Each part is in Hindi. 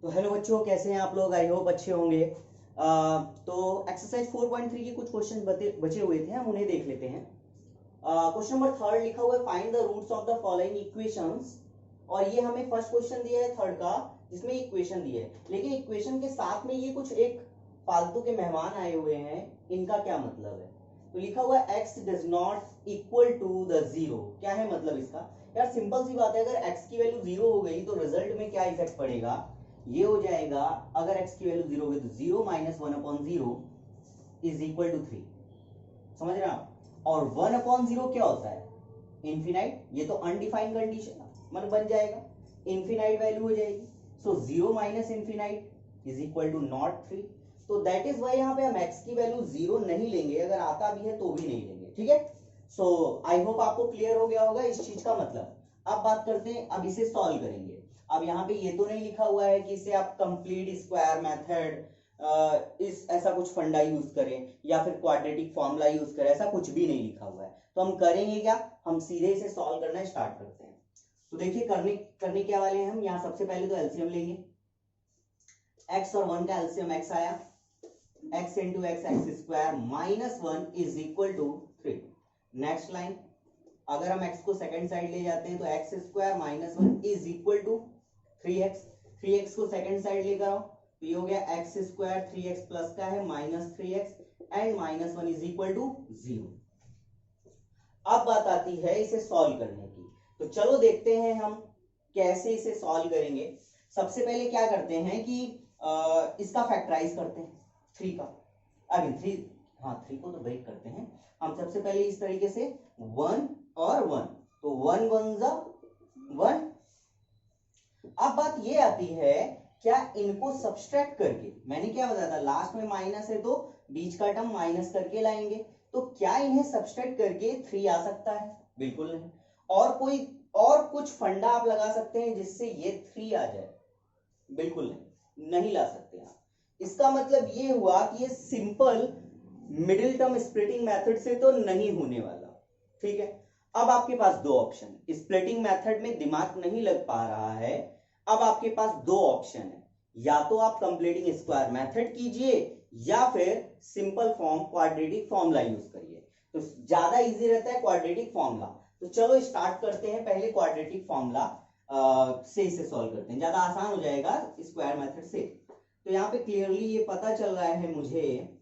तो हेलो बच्चों, कैसे हैं आप लोग? आई होप अच्छे होंगे। तो एक्सरसाइज 4.3 के कुछ क्वेश्चन बचे हुए थे, हम उन्हें देख लेते हैं। क्वेश्चन नंबर 3 लिखा हुआ है, find the roots of the following equations. और ये हमें फर्स्ट क्वेश्चन दिया है थर्ड का, जिसमें इक्वेशन दिया है, लेकिन इक्वेशन के साथ में ये कुछ एक फालतू के मेहमान आए हुए हैं, इनका क्या मतलब है? तो लिखा हुआ है x does not equal to the zero. क्या है मतलब इसका? यार सिंपल सी बात है, अगर x की वैल्यू जीरो हो गई तो रिजल्ट में क्या इफेक्ट पड़ेगा? ये हो जाएगा, अगर x की वैल्यू जीरो हो गई तो 0 माइनस 1/0 इज इक्वल टू 3। समझ रहे हैं आप? और 1/0 क्या होता है? इनफिनाइट। ये तो अनडिफाइंड कंडीशन मतलब बन जाएगा, इनफिनाइट वैल्यू हो जाएगी। So 0 minus infinite is equal to not 3। तो दैट इज वाई यहाँ पे हम x की वैल्यू 0 नहीं लेंगे, अगर आता भी है तो भी नहीं लेंगे। ठीक है, सो आई होप आपको क्लियर हो गया होगा इस चीज का मतलब। अब बात करते हैं, अब इसे सॉल्व करेंगे। अब यहाँ पे ये तो नहीं लिखा हुआ है कि इसे आप कंप्लीट स्क्वायर मेथड इस ऐसा कुछ फंडा यूज करें या फिर क्वाड्रेटिक फॉर्मूला यूज करें, ऐसा कुछ भी नहीं लिखा हुआ है। तो हम करेंगे क्या, हम सीधे इसे सॉल्व करना स्टार्ट करते हैं। तो देखिए करने क्या वाले हैं हम। यहाँ सबसे पहले तो एलसीएम लेंगे। x और 1 का एलसीएम x आया, x into x x square minus 1 is equal to 3। Next line, अगर हम x को सेकंड साइड ले जाते हैं तो x square minus 1 is equal to 3x। 3x को सेकंड साइड लेकर आओ तो ये हो गया एक्स स्क्वायर 3x प्लस का है minus 3x and minus 1 is equal to 0। अब बात आती है इसे सॉल्व करने की। तो चलो देखते हैं हम कैसे इसे सॉल्व करेंगे। सबसे पहले क्या करते हैं कि इसका फैक्टराइज करते हैं 3 का। अभी 3 को तो ब्रेक करते हैं हम। सबसे पहले इस तरीके से 1 और 1, तो 1 1 जा 1। अब बात ये आती है, क्या इनको सब्सट्रैक्ट करके, मैंने क्या बताया था लास्ट में माइनस है तो बीच का टर्म माइनस करके लाएंगे, तो क्या इन्हें सब्सट्रैक्ट करके 3 आ सकता है? बिल्कुल नहीं। और कुछ फंडा आप लगा सकते हैं जिससे ये 3 आ जाए? बिल्कुल नहीं ला सकते आप। इसका मतलब ये हुआ कि ये simple middle term splitting method से तो नहीं होने वाला। ठीक है, अब आपके पास दो ऑप्शन, स्प्लिटिंग मेथड में दिमाग नहीं लग पा रहा है, अब आपके पास दो ऑप्शन है, या तो आप कंप्लीटिंग स्क्वायर मेथड कीजिए या फिर simple form quadratic formula use करिए। तो ज्यादा इजी रहता है क्वाड्रेटिक फॉर्मूला। तो चलो स्टार्ट करते हैं, पहले क्वाड्रेटिक फॉर्मूला से इसे सॉल्व करते हैं, ज्यादा आसान हो जाएगा स्क्वायर मेथड से। तो यहाँ पे क्लियरली ये पता चल रहा है मुझे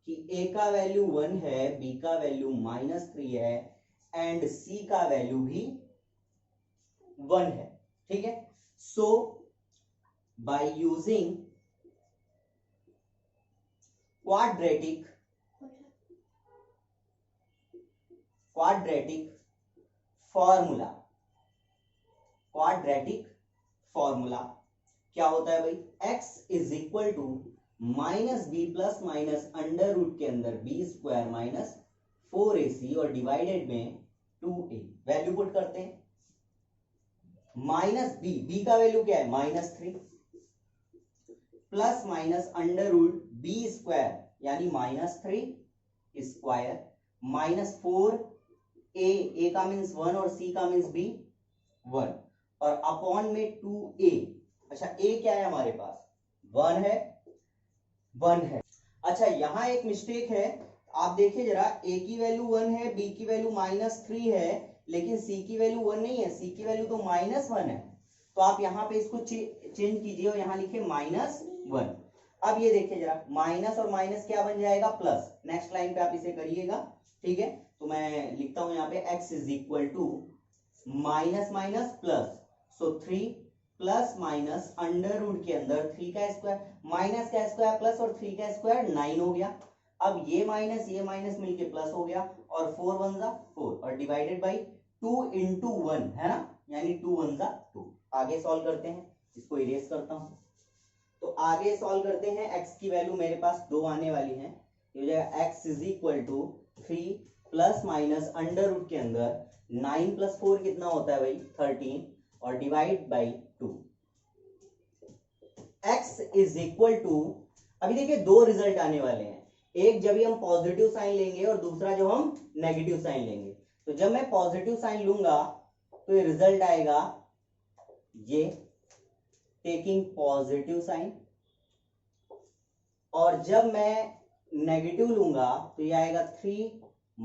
कि a का वैल्यू 1 है, b का वैल्यू -3 है एंड c का वैल्यू भी 1 है। ठीक है, so by using quadratic formula, क्या होता है भाई? x is equal to minus b plus minus under root के अंदर बी स्क्वायर माइनस 4ac और डिवाइडेड में 2a। वैल्यू पुट करते हैं, माइनस बी का वैल्यू क्या है? -3 plus minus under root b square यानी -3 स्क्वायर माइनस 4a का मीन्स 1 और c का मीन्स b 1 और अपॉन में 2a। अच्छा a क्या है हमारे पास? 1 है। अच्छा यहां एक मिस्टेक है, आप देखिए जरा, a की वैल्यू 1 है, b की वैल्यू -3 है, लेकिन c की वैल्यू 1 नहीं है, c की वैल्यू तो -1 है। तो आप यहाँ पे इसको चेंज कीजिए और यहाँ लिखिए -1। अब ये देखिए जरा, माइनस और माइनस क्या बन जाएगा? प्लस। नेक्स्ट लाइन पे आप इसे करिएगा। ठीक है, तो मैं लिखता हूं यहाँ पे x is equal to minus minus plus, so 3 plus minus under root के अंदर 3 का स्क्वायर माइनस का स्क्वायर प्लस और 3 का स्क्वायर 9 हो गया। अब ये माइनस मिलके प्लस हो गया और 4 1 जा 4 और डिवाइडेड बाई 2 इंटू 1 है ना, यानी 2 1 जा 2। आगे सॉल्व करते हैं, इसको इरेज करता हूं। तो आगे सॉल्व करते हैं, x की वैल्यू मेरे पास 2 आने वाली है, ये हो जाएगा x is equal to 3 plus minus under root के अंदर 9 प्लस 4 कितना होता है भाई? 13 और divide by 2। x is equal to, अभी देखिए दो रिजल्ट आने वाले हैं, एक जब हम पॉजिटिव साइन लेंगे और दूसरा जब हम नेगेटिव साइन लेंगे। तो जब मैं पॉजिटिव साइन लूंगा तो ये रिजल्ट आएगा ये टेकिंग पॉजिटिव साइन, और जब मैं नेगेटिव लूंगा तो ये आएगा 3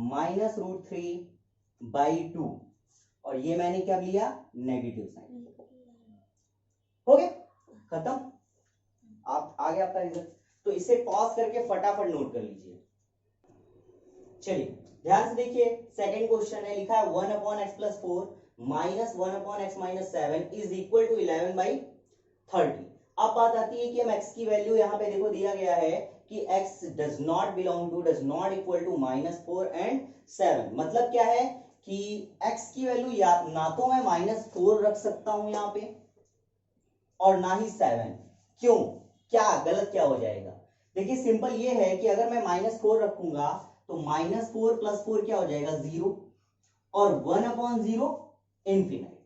माइनस रूट 3/2, और ये मैंने क्या लिया, नेगेटिव साइन। हो गया, खत्म, आप आगे आपका रिजल्ट। तो इसे पॉज करके फटाफट नोट कर लीजिए। चलिए ध्यान से देखिए, सेकंड क्वेश्चन है, लिखा है 1/x+4 minus 1/x-7 is equal to 11/30। अब बात आती है कि हम x की वैल्यू यहाँ पे देखो दिया गया है कि x does not belong to, does not equal to -4 and 7। मतलब क्या है कि x की वैल्यू या ना तो मैं -4 रख सकता हूं यहाँ पे और ना ही 7। क्यों, क्या गलत क्या हो जाएगा? देखिए सिंपल ये है कि अगर मैं -4 रखूंगा तो -4 + 4 क्या हो जाएगा, 0, और 1/0 इंफिनाइट।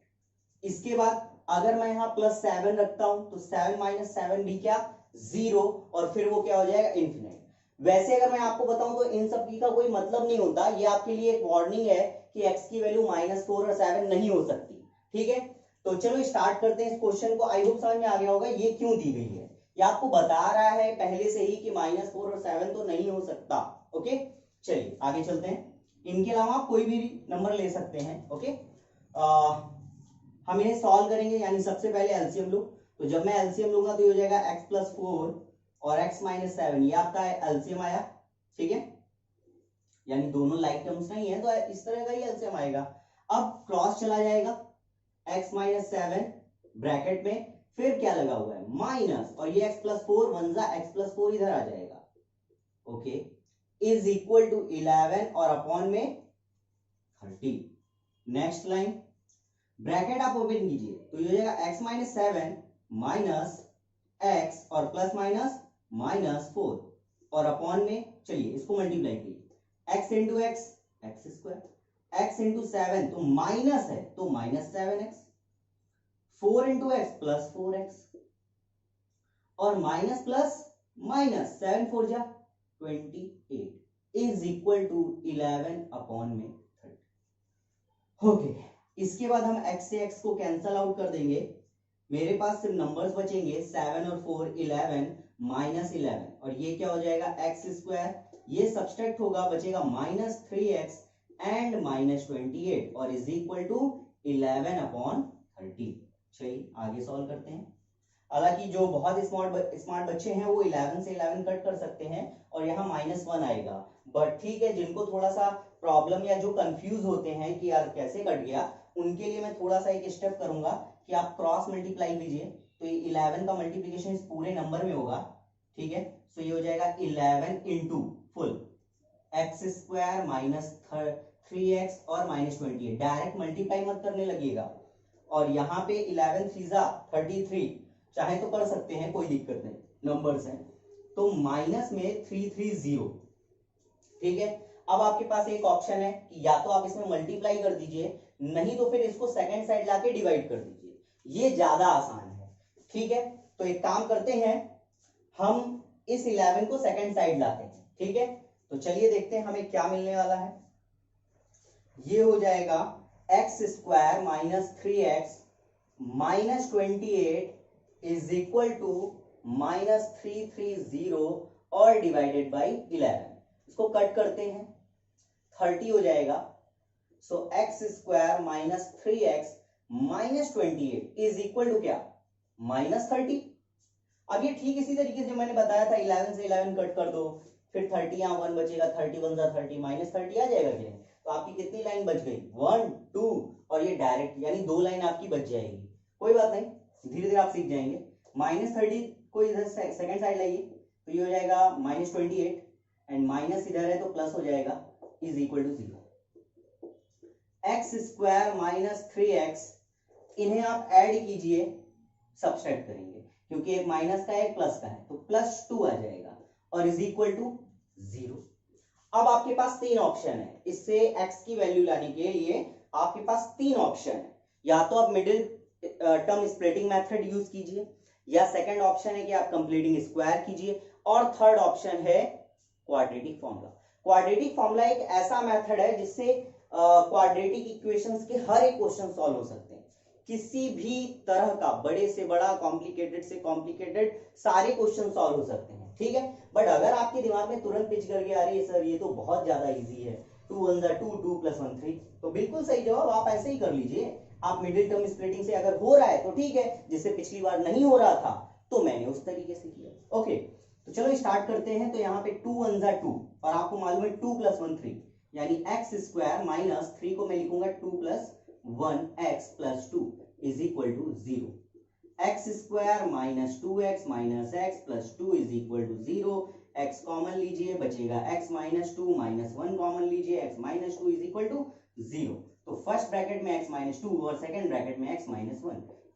इसके बाद अगर मैं यहाँ +7 रखता हूं तो 7 - 7 भी क्या, 0, और फिर वो क्या हो जाएगा, इंफिनाइट। वैसे अगर मैं आपको बताऊं तो इन सब की का कोई मतलब नहीं होता, ये आपके लिए एक वार्निंग है कि x की वैल्यू -4 और 7 नहीं हो सकती। ठीक है, तो चलो स्टार्ट करते हैं इस क्वेश्चन को। आई होप समझ में आ गया होगा ये क्यों दी गई है। ये आपको बता रहा है पहले से ही कि -4 और 7 तो नहीं हो सकता। ओके, चलिए आगे चलते हैं। इनके अलावा आप कोई भी नंबर ले सकते हैं। ओके, हम इन्हें सॉल्व करेंगे, यानी सबसे पहले एलसीएम लो। तो जब मैं एलसीएम लूंगा तो ये हो जाएगा x+4 और x-7, ये आपका एलसीएम आया। ठीक है, यानी दोनों लाइक टर्म्स नहीं है तो इस तरह का ही एलसीएम आएगा। अब क्रॉस चला जाएगा, x-7 ब्रैकेट में, फिर क्या लगा हुआ है, माइनस, और ये x+4 1 x+4 इधर आ जाएगा। ओके, इज इक्वल टू 11 और अपॉन में 30। नेक्स्ट लाइन, ब्रैकेट आप ओपन कीजिए तो ये हो जाएगा x-7 माइनस x और प्लस माइनस -4 और अपॉन में, चलिए इसको मल्टीप्लाई कीजिए, x into x x², x into 7 तो माइनस है तो -7x, 4 इंटू एक्स +4x, और माइनस प्लस माइनस 7 4 जा 28 इज इक्वल टू 11 अपॉन में 30। ओके, इसके बाद हम x से x को कैंसल आउट कर देंगे, मेरे पास सिर्फ नंबर्स बचेंगे 7 और 4 11 -11, और ये क्या हो जाएगा, x², ये सब्सट्रैक्ट होगा, बचेगा -3x एंड -28 और इज इक्वल टू 11 अपॉन 30। चलिए आगे सॉल्व करते हैं। हालांकि जो बहुत स्मार्ट बच्चे हैं वो 11 से 11 कट कर सकते हैं और यहाँ -1 आएगा, बट ठीक है, जिनको थोड़ा सा प्रॉब्लम या जो कंफ्यूज होते हैं कि यार कैसे कट गया, उनके लिए मैं थोड़ा सा एक स्टेप करूंगा कि आप क्रॉस मल्टीप्लाई कीजिए। तो ये 11 का मल्टीप्लिकेशन इस पूरे नंबर में होगा। ठीक है, तो ये हो जाएगा 11 into full x² minus 3x और -28, डायरेक्ट मल्टीप्लाई मत करने लगिएगा। और यहाँ पे 11 3 33, चाहे तो कर सकते हैं, कोई दिक्कत नहीं, नंबर्स हैं। तो माइनस में 330। ठीक है, अब आपके पास एक ऑप्शन है कि या तो आप इसमें मल्टीप्लाई कर दीजिए, नहीं तो फिर इसको सेकंड साइड लाके डिवाइड कर दीजिए, ये ज्यादा आसान है। ठीक है, तो एक काम करते हैं, हम इस 11 को सेकंड साइड लाते हैं। ठीक है, तो चलिए देखते हैं हमें क्या मिलने वाला है। ये हो जाएगा x² minus 3x minus 28 is equal to -330 और डिवाइडेड बाई 11। इसको कट करते हैं, 30 हो जाएगा। So x² minus 3x minus 28 is equal to क्या, -30। अब ये ठीक इसी तरीके से मैंने बताया था, 11 से 11 कट कर दो, फिर 30 यहाँ 1 बचेगा, 30 1 30 -30 आ जाएगा कि नहीं। तो आपकी कितनी लाइन बच गई, 1 2, और ये डायरेक्ट यानी 2 लाइन आपकी बच जाएगी। कोई बात नहीं, धीरे धीरे आप सीख जाएंगे। -30 को इधर सेकंड साइड लाइए तो ये हो जाएगा -28 एंड माइनस इधर है तो प्लस हो जाएगा, is equal to 0। x² minus 3x, इन्हें आप ऐड कीजिए, सब्सट्रैक्ट करेंगे क्योंकि एक माइनस का है एक प्लस का है, तो +2 आ जाएगा और इज इक्वल टू 0। अब आपके पास 3 ऑप्शन है, इससे x की वैल्यू लाने के लिए आपके पास 3 ऑप्शन है। या तो आप middle term splitting method use कीजिए, या सेकंड ऑप्शन है कि आप कंप्लीटिंग स्क्वायर कीजिए, और थर्ड ऑप्शन है क्वाड्रेटिक फॉर्मूला। क्वाड्रेटिक फॉर्मूला एक ऐसा मेथड है जिससे क्वाड्रेटिक इक्वेशंस के हर एक क्वेश्चन सॉल्व हो सकते हैं। किसी भी तरह का बड़े से बड़ा, कॉम्प्लिकेटेड से कॉम्प्लिकेटेड सारे क्वेश्चन सॉल्व हो सकते हैं, ठीक है। बट अगर आपके दिमाग में तुरंत पिच करके आ रही है सर ये तो बहुत ज्यादा इजी है, 2 1 2 2 + 1 3, तो बिल्कुल सही जवाब, आप ऐसे ही कर लीजिए। आप मिडिल टर्म स्प्लिटिंग से अगर हो रहा है तो ठीक है, जिससे पिछली बार नहीं हो रहा था तो मैंने उस तरीके से किया। ओके, तो चलो स्टार्ट करते हैं। तो यहाँ पे 2 1 2 और आपको मालूम है 2 + 1 3, यानी x² माइनस 3 को मैं लिखूंगा 2 + 1x + 2 is equal to 0। x² minus 2x minus x + 2 is equal to 0। x common लीजिए, बचेगा x - 2 माइनस 1 कॉमन लीजिए, x - 2 इज इक्वल टू 0। तो फर्स्ट ब्रैकेट में x - 2 और सेकंड ब्रैकेट में x - 1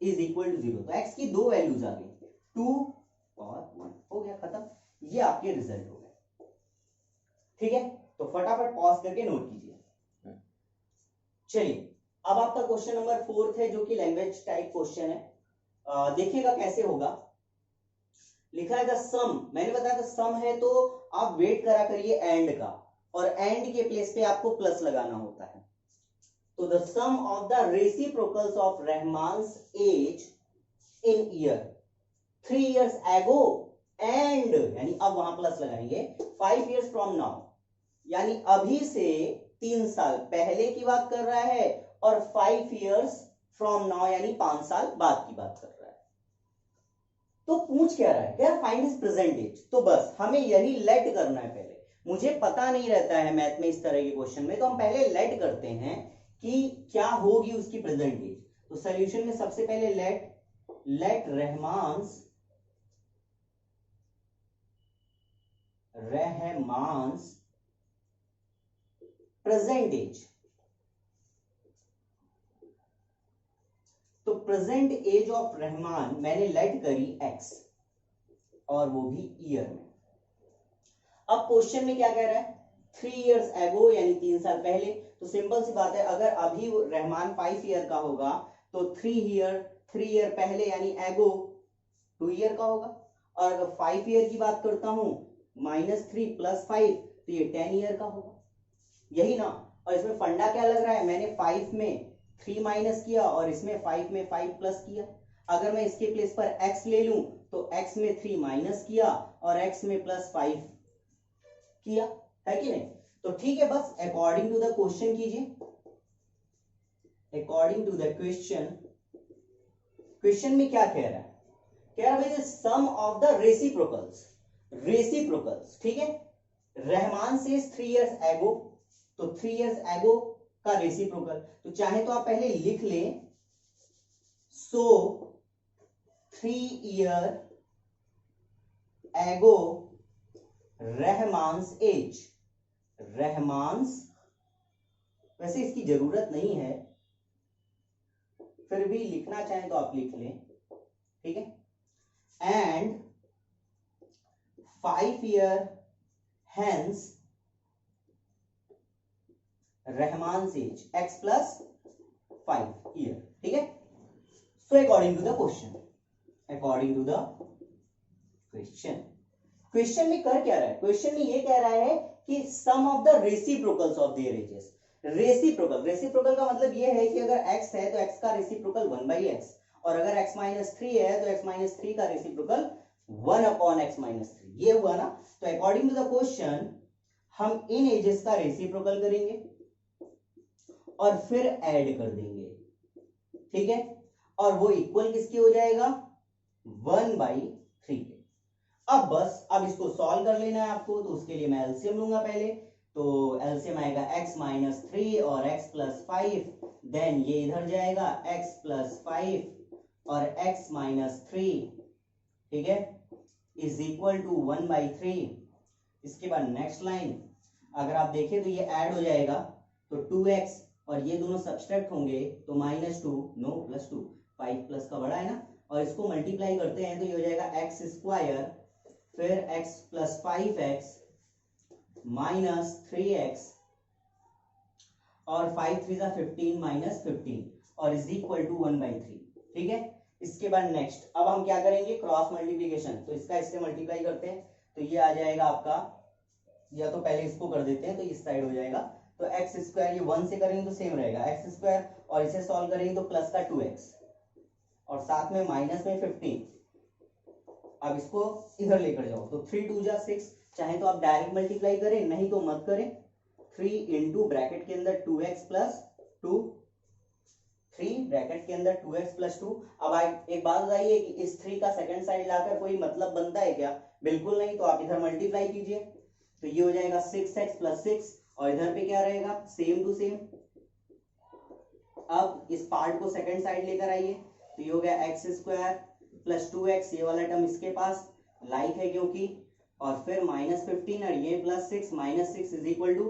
इज इक्वल टू 0। तो x की दो वैल्यूज आ गई, 2 और 1, हो गया खत्म। ये आपके रिजल्ट हो गए, ठीक है। तो फटाफट पॉज करके नोट कीजिए। चलिए, अब आपका क्वेश्चन नंबर 4 है, जो कि लैंग्वेज टाइप क्वेश्चन है। देखिएगा कैसे होगा। लिखा है द सम, मैंने बताया था सम है तो आप वेट करा करिए एंड का, और एंड के प्लेस पे आपको प्लस लगाना होता है। तो the sum of the reciprocals of Rahman's age in year 3 years ago and, यानी अब वहां प्लस लगाएंगे, 5 years from now, यानी अभी से 3 साल पहले की बात कर रहा है, और 5 years from now यानी 5 साल बाद की बात कर रहा है। तो पूछ क्या रहा है, क्या फाइंड हिज प्रेजेंट एज। तो बस हमें यही लेट करना है पहले। मुझे पता नहीं रहता है मैथ में इस तरह के क्वेश्चन में, तो हम पहले लेट करते हैं कि क्या होगी उसकी प्रेजेंट एज। तो सॉल्यूशन में सबसे पहले लेट रहमान्स प्रेजेंट एज। तो प्रेजेंट एज ऑफ रहमान मैंने लेट करी x, और वो भी ईयर में। अब क्वेश्चन में क्या कह रहा है, 3 years ago यानी 3 साल पहले। तो सिंपल सी बात है, अगर अभी रहमान 5 ईयर का होगा तो 3 ईयर पहले यानी एगो 2 ईयर का होगा। और अगर 5 ईयर की बात करता हूं, -3 + 5 तो ये 10 ईयर का होगा, यही ना। और इसमें फंडा क्या लग रहा है, मैंने 5 में 3 माइनस किया और इसमें 5 में 5 प्लस किया। अगर मैं इसके प्लेस पर x ले लूं तो x में 3 माइनस किया और x में +5 किया, है कि नहीं। तो ठीक है, बस अकॉर्डिंग टू द क्वेश्चन कीजिए। अकॉर्डिंग टू द क्वेश्चन में क्या कह रहा है, कह रहा है सम ऑफ द रेसिप्रोकल्स, ठीक है। रहमान से 3 years ago, तो 3 years ago का रेसिप्रोकल, तो चाहे तो आप पहले लिख लें, सो 3 year ago रहमान्स एज। रहमान्स, वैसे इसकी जरूरत नहीं है, फिर भी लिखना चाहें तो आप लिख लें, ठीक है। And 5 year hence Rahman's age x + 5 year, ठीक है। So according to the question में कर क्या रहा है, क्वेश्चन में ये कह रहा है कि sum of the reciprocals of their ages. Reciprocal का मतलब ये है कि अगर x है तो x का रेसिप्रोकल 1/x, और अगर x - 3 है तो x - 3 का रेसिप्रोकल 1/x - 3, ये हुआ ना। तो अकॉर्डिंग टू द क्वेश्चन हम इन एजेस का रेसिप्रोकल करेंगे और फिर ऐड कर देंगे, ठीक है। और वो इक्वल किसके हो जाएगा, 1/3 के। अब इसको सॉल्व कर लेना है आपको, तो उसके लिए मैं एलसीएम लूंगा पहले। तो एलसीएम आएगा x - 3 और x + 5, देन ये इधर जाएगा x + 5 और x - 3, ठीक है, इज इक्वल टू 1/3। इसके बाद नेक्स्ट लाइन अगर आप देखें तो ये ऐड हो जाएगा, तो 2x और ये दोनों सब्सट्रैक्ट होंगे, तो -2 नो +2, 5 प्लस का बड़ा है ना, और इसको मल्टीप्लाई करते हैं तो ये हो जाएगा x², फिर x + 5x - 3x और 5 3 = 15 - 15 और इज इक्वल टू 1/3, ठीक है। इसके बाद नेक्स्ट अब हम क्या करेंगे, क्रॉस मल्टीप्लिकेशन। तो इसका इससे मल्टीप्लाई करते हैं तो ये आ जाएगा आपका, या तो पहले इसको कर देते हैं तो इस साइड हो जाएगा, तो x² ये 1 से करेंगे तो सेम रहेगा x² और इसे सॉल्व करेंगे तो प्लस का 2x, और साथ में माइनस में 15। अब इसको इधर लेकर जाओ तो 3 2 जा 6, चाहे तो आप डायरेक्ट मल्टीप्लाई करें, नहीं तो मत करें। 3 इंटू ब्रैकेट के अंदर 2x प्लस 2, 3 ब्रैकेट के अंदर 2x प्लस 2। अब एक बात बताइए कि इस 3 का सेकंड साइड लाकर कोई मतलब बनता है क्या? बिल्कुल नहीं। तो आप इधर मल्टीप्लाई कीजिए तो ये हो जाएगा 6x प्लस 6 और इधर पे क्या रहेगा? Same to same. अब इस पार्ट को सेकंड साइड लेकर आइए तो ये हो गया एक्स स्क्वायर प्लस 2x, ये वाला टर्म इसके पास लाइक है क्योंकि, और फिर माइनस 15 और ये plus 6, minus 6 is equal to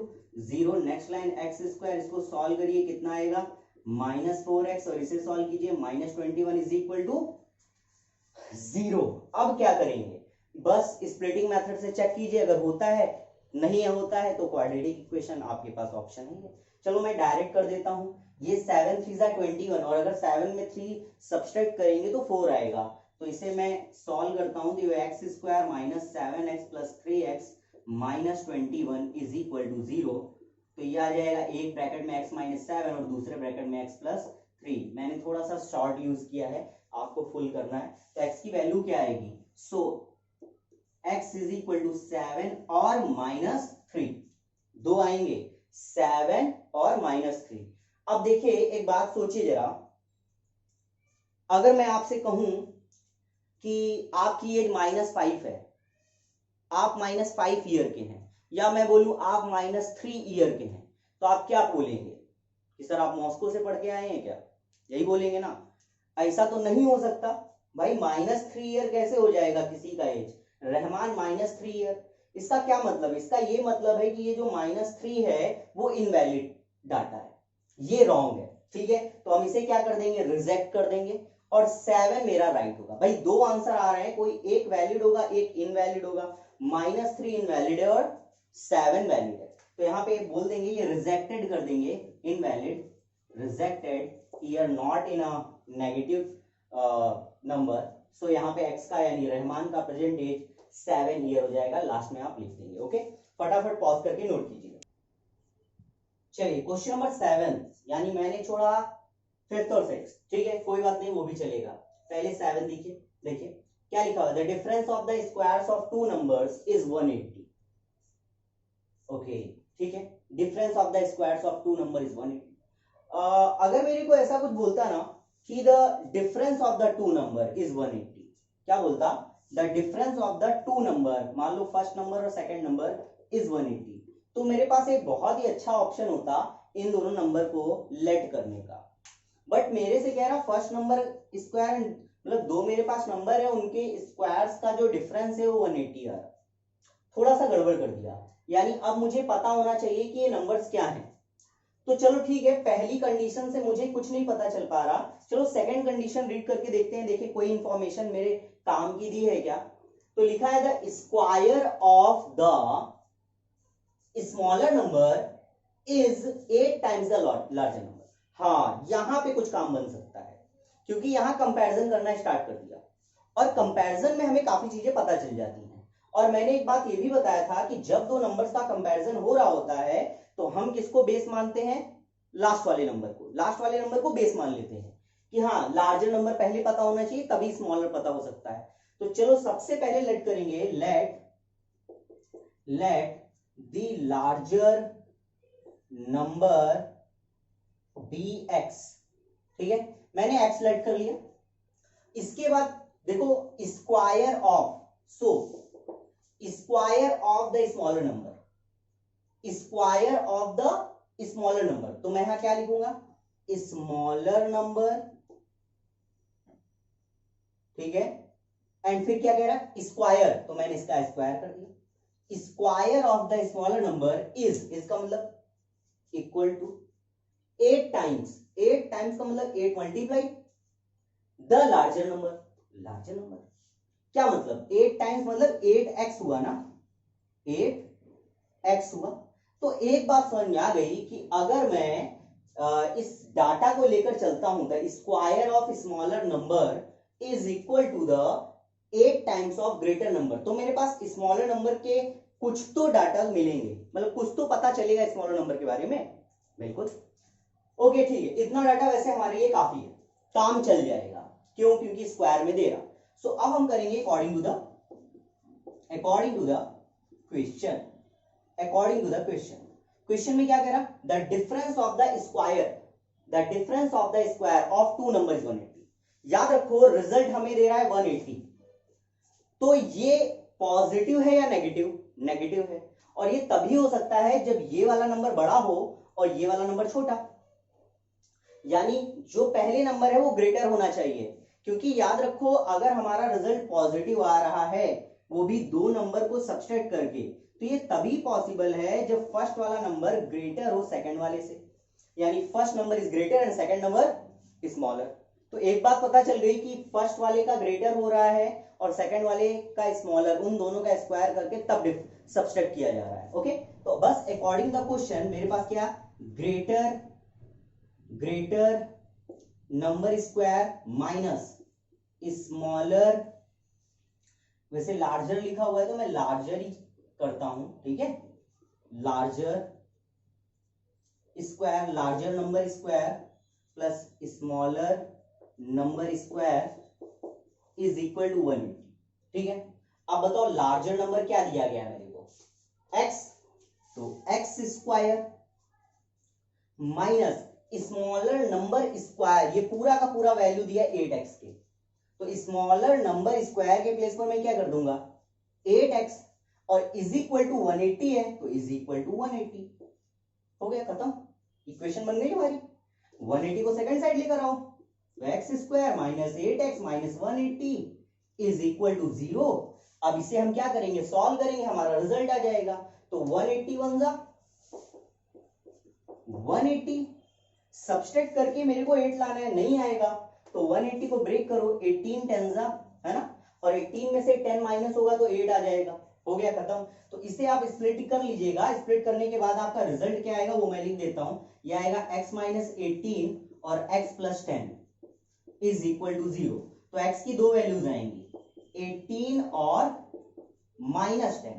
0। Next line x square, इसको सॉल्व करिए कितना आएगा? माइनस 4x, और इसे सॉल्व कीजिए माइनस 21 इज इक्वल टू 0। अब क्या करेंगे? बस स्प्लिटिंग मेथड से चेक कीजिए, अगर होता है, नहीं होता है तो क्वाड्रेटिक इक्वेशन आपके पास ऑप्शन है। चलो मैं डायरेक्ट कर देता हूं। ये 7 3 21, और अगर 7 में 3 सब्सट्रैक्ट करेंगे तो 4 आएगा। तो इसे मैं सॉल्व करता हूं तो x square minus 7x plus 3x minus 21 is equal to 0। तो ये आ जाएगा एक ब्रैकेट में x माइनस 7 और दूसरे ब्रैकेट में x प्लस 3। मैंने थोड़ा सा शॉर्ट यूज किया है, आपको फुल करना है। तो x की वैल्यू क्या आएगी? सो x इज इक्वल टू 7 और माइनस 3, दो आएंगे 7 और माइनस 3। अब देखिए एक बात सोचिए जरा, अगर मैं आपसे कहूं कि आपकी एज -5 है, आप -5 ईयर के हैं, या मैं बोलूं आप -3 ईयर के हैं, तो आप क्या बोलेंगे कि सर आप मॉस्को से पढ़ के आए हैं क्या? यही बोलेंगे ना। ऐसा तो नहीं हो सकता भाई, -3 ईयर कैसे हो जाएगा किसी का एज? रहमान -3 ईयर, इसका क्या मतलब? इसका ये मतलब है कि ये जो -3 है वो इनवैलिड डाटा है, ये रॉन्ग है। ठीक है, तो हम इसे क्या कर देंगे? रिजेक्ट कर देंगे, और 7 मेरा राइट होगा। भाई दो आंसर आ रहे हैं, कोई एक वैलिड होगा एक इनवैलिड होगा। -3 इनवैलिड है और 7 वैलिड है, तो यहाँ पे बोल देंगे ये रिजेक्टेड कर देंगे, invalid, rejected, year not in a negative number. So यहाँ पे x का यानी रहमान का प्रेजेंट एज 7 ईयर हो जाएगा, लास्ट में आप लिख देंगे। ओके, फटाफट पॉज करके नोट कीजिए। चलिए क्वेश्चन नंबर 7, यानी मैंने छोड़ा 5th और 6th, ठीक है कोई बात नहीं, वो भी चलेगा। पहले 7 देखिए, देखिए क्या लिखा हुआ है? The difference of the squares of two numbers is 180। Okay ठीक है, difference of the squares of two number is 180। अगर मेरे को ऐसा कुछ बोलता ना कि the difference of the two number is 180, क्या बोलता? The difference of the two number, मान लो फर्स्ट नंबर और सेकंड नंबर इज 180, तो मेरे पास एक बहुत ही अच्छा ऑप्शन होता इन दोनों नंबर को लेट करने का। बट मेरे से कह रहा फर्स्ट नंबर स्क्वायर, मतलब दो मेरे पास नंबर है, उनके स्क्वायर्स का जो डिफरेंस है वो 180 है। थोड़ा सा गड़बड़ कर दिया, यानी अब मुझे पता होना चाहिए कि ये नंबर्स क्या हैं। तो चलो ठीक है, पहली कंडीशन से मुझे कुछ नहीं पता चल पा रहा, चलो सेकंड कंडीशन रीड करके देखते हैं, देखिए कोई इंफॉर्मेशन मेरे काम की दी है क्या। तो लिखा है the square of the smaller number is 8 times the larger number. हाँ, यहां पे कुछ काम बन सकता है, क्योंकि यहां कंपैरिजन करना स्टार्ट कर दिया, और कंपैरिजन में हमें काफी चीजें पता चल जाती हैं। और मैंने एक बात ये भी बताया था कि जब दो नंबर्स का कंपैरिजन हो रहा होता है तो हम किसको बेस मानते हैं? लास्ट वाले नंबर को, लास्ट वाले नंबर को बेस मान लेते हैं कि हाँ लार्जर नंबर पहले पता होना चाहिए, तभी स्मॉलर पता हो सकता है। तो चलो सबसे पहले लेट करेंगे, let the larger number be x. ठीक है, मैंने एक्स लेट कर लिया। इसके बाद देखो square of, so square of the smaller number, square of the smaller number, तो मैं यहां क्या लिखूंगा? स्मॉलर नंबर, ठीक है, एंड फिर क्या कह रहा है? स्क्वायर, तो मैंने इसका स्क्वायर कर दिया। Square of the smaller number is, इसका मतलब इक्वल टू 8 टाइम्स, 8 टाइम्स का मतलब 8 multiply the larger number, larger number क्या मतलब? 8 टाइम्स मतलब 8x हुआ ना, 8x हुआ। तो एक बात समझ में आ गई कि अगर मैं इस डाटा को लेकर चलता हूं, the square of smaller number is equal to the 8 times of greater number, तो मेरे पास स्मॉलर नंबर के कुछ तो डाटा मिलेंगे, मतलब कुछ तो पता चलेगा स्मॉलर नंबर के बारे में। बिल्कुल ओके ठीक है, इतना डाटा वैसे हमारे लिए काफी है, काम चल जाएगा। क्यों? क्योंकि स्क्वायर में दे रहा। सो अब हम करेंगे according to the question. According to the question में क्या कह रहा? The difference of the square of two numbers 180। याद रखो रिजल्ट हमें दे रहा है 180, तो ये पॉजिटिव है या नेगेटिव? नेगेटिव है। और ये तभी हो सकता है जब ये वाला नंबर बड़ा हो और ये वाला नंबर छोटा, यानी जो पहले नंबर है वो ग्रेटर होना चाहिए। क्योंकि याद रखो अगर हमारा रिजल्ट पॉजिटिव आ रहा है वो भी दो नंबर को सब्सट्रैक्ट करके, तो ये तभी पॉसिबल है जब फर्स्ट वाला नंबर ग्रेटर हो सेकंड वाले से, यानी first number is greater and second number smaller. तो एक बात पता चल गई कि फर्स्ट वाले का ग्रेटर हो रहा है और सेकंड वाले का स्मॉलर, उन दोनों का स्क्वायर करके तब सब्सट्रैक्ट किया जा रहा है। ओके, तो बस अकॉर्डिंग द क्वेश्चन मेरे पास क्या, greater number square minus smaller, वैसे लार्जर लिखा हुआ है तो मैं लार्जर ही करता हूं, ठीक है, larger square, larger number square plus smaller number square is equal to 180। ठीक है, अब बताओ लार्जर नंबर क्या दिया गया है मेरे को, x, तो x square minus smaller number square, ये पूरा का पूरा वैल्यू दिया 8x के, तो स्मॉलर नंबर स्क्वायर के प्लेस पर मैं क्या कर दूंगा 8x, और इज इक्वल टू 180 है तो इज इक्वल टू 180। हो गया, खत्म, इक्वेशन बन गई हमारी। 180 को सेकंड साइड लेकर आओ, तो x square minus 8x minus 180 is equal to 0। अब इसे हम क्या करेंगे, सॉल्व करेंगे, हमारा रिजल्ट आ जाएगा। तो 180 बन जा 180, सब्सट्रैक्ट करके मेरे को 8 लाना है, नहीं आएगा तो 180 को ब्रेक करो, 18 10 जा, है ना, और 18 में से 10 माइनस होगा तो 8 आ जाएगा। हो गया, खत्म। तो इसे आप स्प्लिट कर लीजिएगा, स्प्लिट करने के बाद आपका रिजल्ट क्या आएगा वो मैं लिख देता हूं, ये आएगा x माइनस 18 और x plus 10 is equal to 0। तो x की दो वैल्यूज आएंगी 18 और माइनस 10,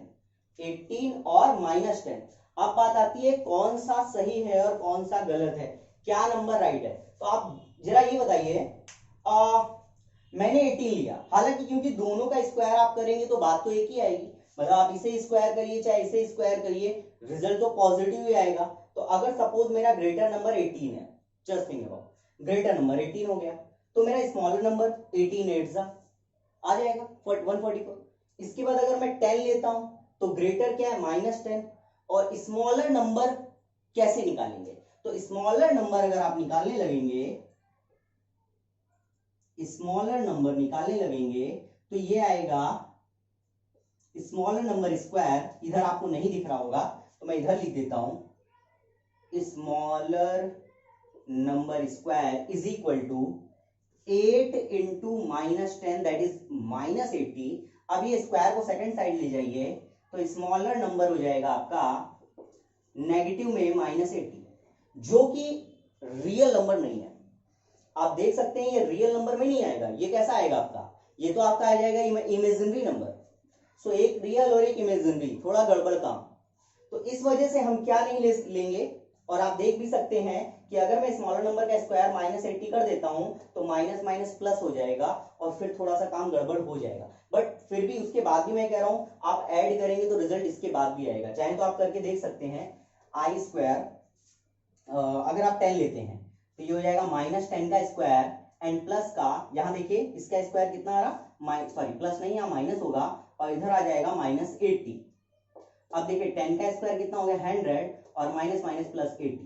18 और माइनस 10। अब बात आती है कौन सा सही है और कौन सा गलत है, क्या नंबर राइट है। तो आप जरा ये बताइए, मैंने 18 लिया, हालांकि क्योंकि दोनों का स्क्वायर आप करेंगे तो बात तो एक ही आएगी, मतलब आप इसे स्क्वायर करिए चाहे इसे स्क्वायर करिए, रिजल्ट तो पॉजिटिव ही आएगा। तो अगर सपोज मेरा ग्रेटर नंबर 18 है, just think about, greater number 18 हो गया, तो मेरा स्मॉलर नंबर 18 8 आ जाएगा 144। इसके बाद अगर मैं 10 लेता हूं तो ग्रेटर क्या है माइनस 10, और स्मॉलर नंबर कैसे निकालेंगे, तो स्मॉलर नंबर अगर आप निकालने लगेंगे, स्मॉलर नंबर निकालने लगेंगे तो ये आएगा स्मॉलर नंबर स्क्वायर, इधर आपको नहीं दिख रहा होगा तो मैं इधर लिख देता हूं, smaller number square is equal to 8 into minus 10 that is minus 80। अब ये स्क्वायर को सेकंड साइड ले जाइए तो स्मॉलर नंबर हो जाएगा आपका नेगेटिव में माइनस 80, जो कि रियल नंबर नहीं है। आप देख सकते हैं ये रियल नंबर में नहीं आएगा, ये कैसा आएगा आपका, ये तो आपका आ जाएगा इमेजिनरी नंबर। सो एक रियल और एक इमेजिनरी, थोड़ा गड़बड़ काम। तो इस वजह से हम क्या नहीं लेंगे, और आप देख भी सकते हैं कि अगर मैं स्मॉलर नंबर का स्क्वायर माइनस 80 कर देता हूं तो माइनस माइनस प्लस हो जाएगा और फिर थोड़ा सा काम गड़बड़ हो जाएगा। बट फिर भी उसके बाद भी मैं कह रहा हूं आप ऐड करेंगे तो रिजल्ट इसके बाद भी आएगा, चाहे तो आप करके देख सकते हैं। आई स्क्वायर अगर आप 10 लेते हैं तो ये हो जाएगा माइनस 10 का स्क्वायर एंड प्लस का, यहां देखिए इसका स्क्वायर कितना आ रहा, सॉरी प्लस नहीं, यहाँ माइनस होगा और इधर आ जाएगा माइनस 80। अब देखिए 10 का स्क्वायर कितना हो गया 100 और माइनस माइनस प्लस 80,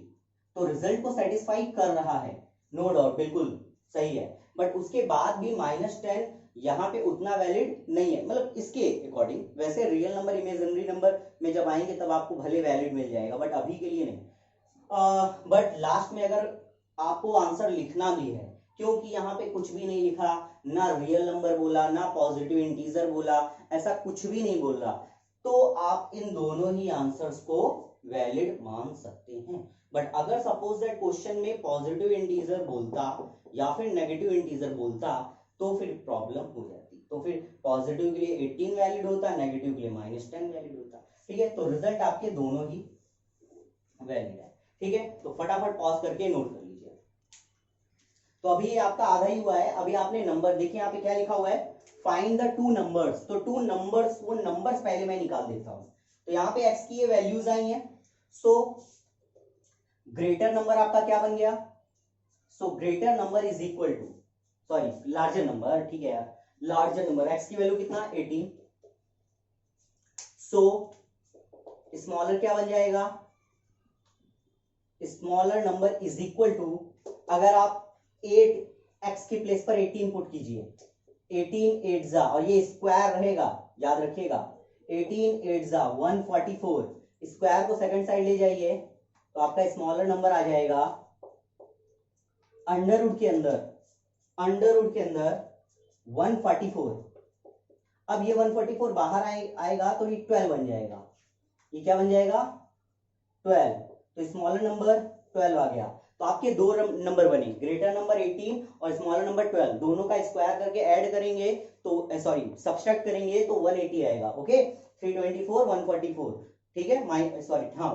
तो रिजल्ट को सेटिस्फाई कर रहा है, नो डाउट, बिल्कुल सही है। बट उसके बाद भी माइनस 10 यहाँ पे उतना वैलिड नहीं है, मतलब इसके अकॉर्डिंग। वैसे रियल नंबर इमेजिनरी नंबर में जब आएंगे तब आपको भले वैलिड मिल जाएगा, बट अभी के लिए नहीं। बट लास्ट में अगर आपको आंसर लिखना भी है, क्योंकि यहाँ पे कुछ भी नहीं लिखा, ना रियल नंबर बोला ना पॉजिटिव इंटीजर बोला, ऐसा कुछ भी नहीं बोल रहा, तो आप इन दोनों ही आंसर्स को वैलिड मान सकते हैं। बट अगर सपोज दैट क्वेश्चन में पॉजिटिव इंटीजर बोलता या फिर नेगेटिव इंटीजर बोलता तो फिर प्रॉब्लम हो जाती, तो फिर पॉजिटिव के लिए 18 वैलिड होता, नेगेटिव के लिए माइनस 10 वैलिड होता। ठीक है, तो रिजल्ट आपके दोनों ही वैलिड है। ठीक है, तो फटाफट पॉज करके नोट कर लीजिए। तो अभी ये आपका आधा ही हुआ है। अभी आपने नंबर देखिए, यहाँ पे क्या लिखा हुआ है, फाइंड द टू नंबर्स। तो टू नंबर्स, वो नंबर्स पहले मैं निकाल देता हूं। तो यहाँ पे x की ये वैल्यूज आई हैं। सो ग्रेटर नंबर आपका क्या बन गया, so greater number is equal to, sorry larger number, ठीक है यार, लार्जर नंबर, x की वैल्यू कितना 18। सो स्मॉलर क्या बन जाएगा, smaller number is equal to, अगर आप 8x के प्लेस पर 18 पुट कीजिए, 18 8 जा, और ये स्क्वायर रहेगा, याद रखिएगा, 18 8 जा 144, स्क्वायर को सेकंड साइड ले जाइए तो आपका स्मॉलर नंबर आ जाएगा अंडर रूट के अंदर, अंडर रूट के अंदर 144। अब ये 144 बाहर आएगा तो ये 12 बन जाएगा। ये क्या बन जाएगा, 12। तो स्मॉलर नंबर 12 आ गया। तो आपके दो नंबर बने, ग्रेटर नंबर 18 और स्मॉलर नंबर 12, दोनों का स्क्वायर करके ऐड करेंगे तो सॉरी सब्सट्रैक्ट करेंगे तो 180 आएगा। ओके, 324 144, ठीक है, सॉरी हाँ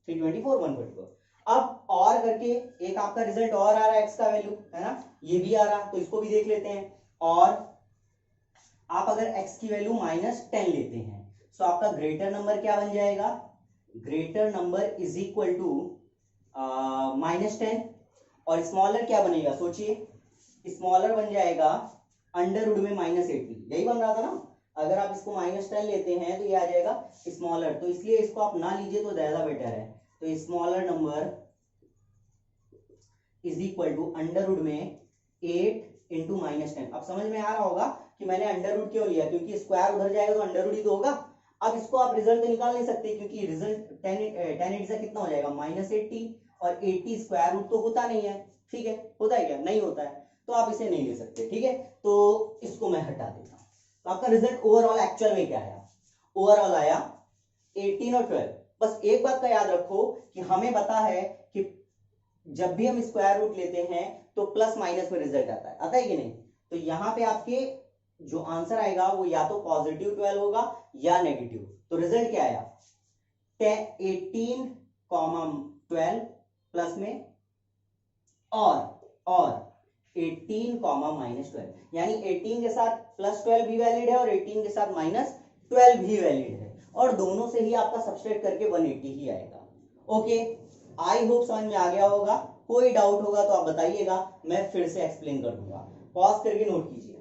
324 144। अब और करके एक आपका रिजल्ट और आ रहा है, एक्स का वैल्यू है ना, ये भी आ रहा, तो इसको भी देख लेते हैं। और आप अगर x की वैल्यू -10 लेते हैं तो आपका ग्रेटर नंबर क्या बन जाएगा, greater number is equal to -10, और स्मॉलर क्या बनेगा सोचिए, स्मॉलर बन जाएगा अंडर रूट में -80, यही बन रहा था ना। अगर आप इसको -10 लेते हैं तो ये आ जाएगा स्मॉलर, तो इसलिए इसको आप ना लीजिए तो ज्यादा बेटर है। तो smaller number is equal to under root में 8 इंटू -10। अब समझ में आ रहा होगा कि मैंने अंडर रूट क्यों लिया, क्योंकि स्क्वायर उधर जाएगा तो अंडर रूट ही तो होगा। अब इसको आप रिजल्ट तो निकाल नहीं सकते, क्योंकि रिजल्ट 10 से कितना हो जाएगा -80, और 80 स्क्वायर रूट तो होता नहीं है, ठीक है, होता है क्या, नहीं होता है, तो आप इसे नहीं ले सकते, ठीक है। तो इसको मैं हटा देता हूं। तो आपका रिजल्ट ओवरऑल एक्चुअल में क्या आया, ओवरऑल आया 18 और 12। बस एक बात का याद रखो कि हमें पता है कि जब भी हम स्क्वायर रूट लेते हैं तो प्लस माइनस में रिजल्ट आता है कि नहीं। तो यहां पे आपके जो आंसर आएगा वो या तो पॉजिटिव 12 होगा या नेगेटिव। तो रिजल्ट क्या आया, 18, 12 प्लस में और 18, -12, यानी 18 के साथ +12 भी वैलिड है और 18 के साथ -12 भी वैलिड है, और दोनों से ही आपका सब्सट्रैक्ट करके 180 ही आएगा। ओके, आई होप समझ में आ गया होगा। कोई डाउट होगा तो आप बताइएगा, मैं फिर से एक्सप्लेन कर दूंगा। पॉज करके नोट कीजिए।